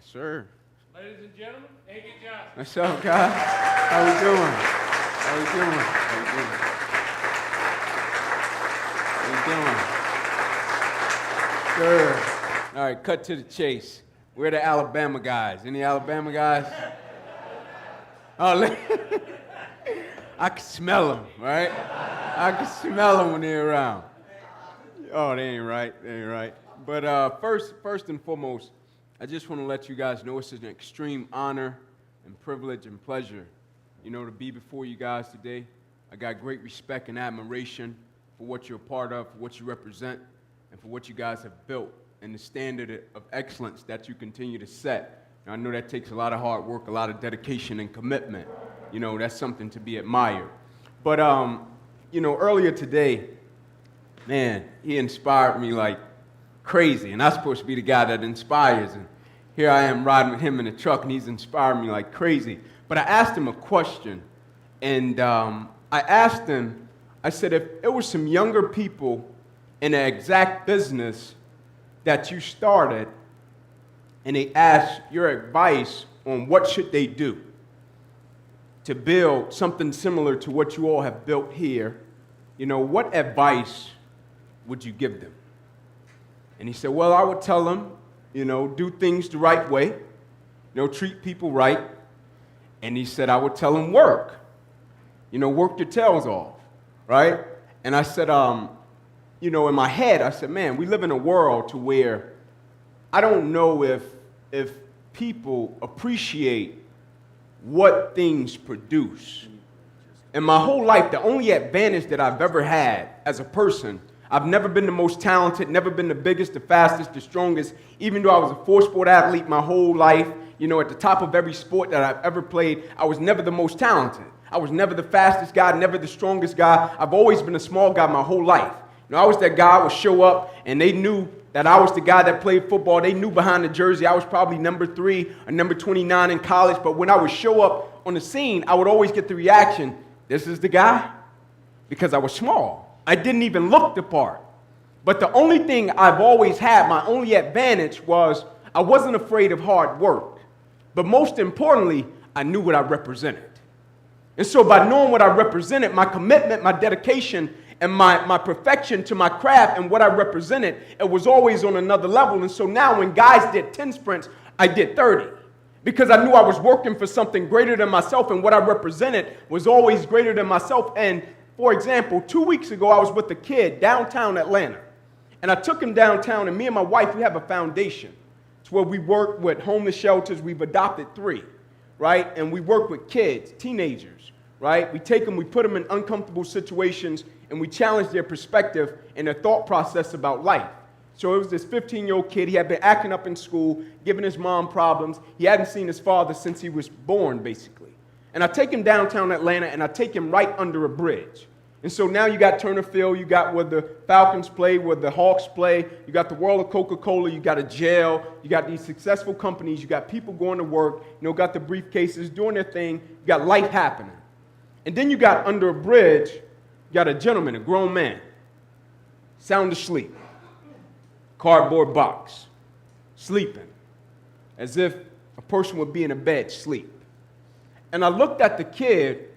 Yes, sir. Ladies and gentlemen, Inky Johnson. What's up, guys? How we doing? How we doing? How we doing? Sir. All right, cut to the chase. We're the Alabama guys. Any Alabama guys? Oh, I can smell them, right? I can smell them when they're around. Oh, they ain't right. They ain't right. But first and foremost, I just want to let you guys know it's an extreme honor and privilege and pleasure, to be before you guys today. I got great respect and admiration for what you're a part of, for what you represent, and for what you guys have built and the standard of excellence that you continue to set. Now, I know that takes a lot of hard work, a lot of dedication and commitment. That's something to be admired. But, earlier today, man, he inspired me like crazy. And I'm supposed to be the guy that inspires. And here I am riding with him in the truck, and he's inspired me like crazy. But I asked him a question. And I asked him, I said, if there were some younger people in the exact business that you started, and they asked your advice on what should they do to build something similar to what you all have built here, what advice would you give them? And he said, well, I would tell them, do things the right way, treat people right. And he said, I would tell them work, work your tails off, right? And I said, in my head, I said, man, we live in a world to where I don't know if people appreciate what things produce. In my whole life, the only advantage that I've ever had as a person, I've never been the most talented, never been the biggest, the fastest, the strongest, even though I was a four-sport athlete my whole life, at the top of every sport that I've ever played, I was never the most talented. I was never the fastest guy, never the strongest guy. I've always been a small guy my whole life. I was that guy who would show up, and they knew that I was the guy that played football. They knew behind the jersey I was probably number 3 or number 29 in college, but when I would show up on the scene, I would always get the reaction, this is the guy? Because I was small. I didn't even look the part. But the only thing I've always had, my only advantage was I wasn't afraid of hard work. But most importantly, I knew what I represented. And so by knowing what I represented, my commitment, my dedication, and my perfection to my craft and what I represented, it was always on another level. And so now when guys did 10 sprints, I did 30. Because I knew I was working for something greater than myself, and what I represented was always greater than myself. And for example, 2 weeks ago, I was with a kid downtown Atlanta. And I took him downtown, and me and my wife, we have a foundation. It's where we work with homeless shelters. We've adopted 3, right? And we work with kids, teenagers, right? We take them, we put them in uncomfortable situations, and we challenge their perspective and their thought process about life. So it was this 15-year-old kid. He had been acting up in school, giving his mom problems. He hadn't seen his father since he was born, basically. And I take him downtown Atlanta, and I take him right under a bridge. And so now you got Turner Field, you got where the Falcons play, where the Hawks play, you got the world of Coca-Cola, you got a jail, you got these successful companies, you got people going to work, got the briefcases, doing their thing, you got life happening. And then you got under a bridge, you got a gentleman, a grown man, sound asleep, cardboard box, sleeping, as if a person would be in a bed, sleep. And I looked at the kid,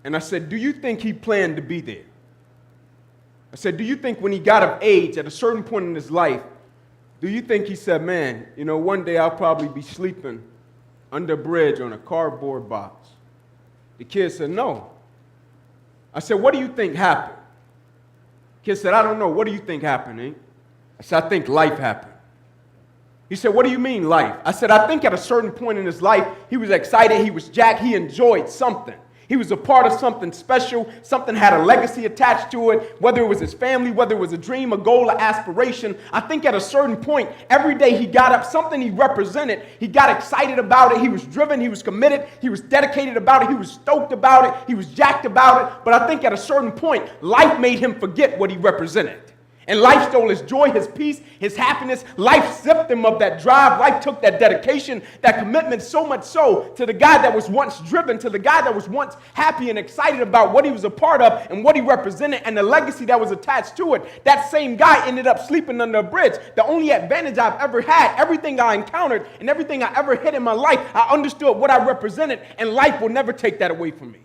and I said, do you think he planned to be there? I said, do you think when he got of age, at a certain point in his life, do you think he said, man, one day I'll probably be sleeping under a bridge on a cardboard box? The kid said, no. I said, what do you think happened? The kid said, I don't know. What do you think happened, eh? I said, I think life happened. He said, what do you mean life? I said, I think at a certain point in his life, he was excited, he was jacked, he enjoyed something. He was a part of something special, something had a legacy attached to it, whether it was his family, whether it was a dream, a goal, an aspiration. I think at a certain point, every day he got up, something he represented, he got excited about it, he was driven, he was committed, he was dedicated about it, he was stoked about it, he was jacked about it. But I think at a certain point, life made him forget what he represented. And life stole his joy, his peace, his happiness. Life stripped him of that drive. Life took that dedication, that commitment, so much so to the guy that was once driven, to the guy that was once happy and excited about what he was a part of and what he represented and the legacy that was attached to it. That same guy ended up sleeping under a bridge. The only advantage I've ever had, everything I encountered and everything I ever hit in my life, I understood what I represented, and life will never take that away from me.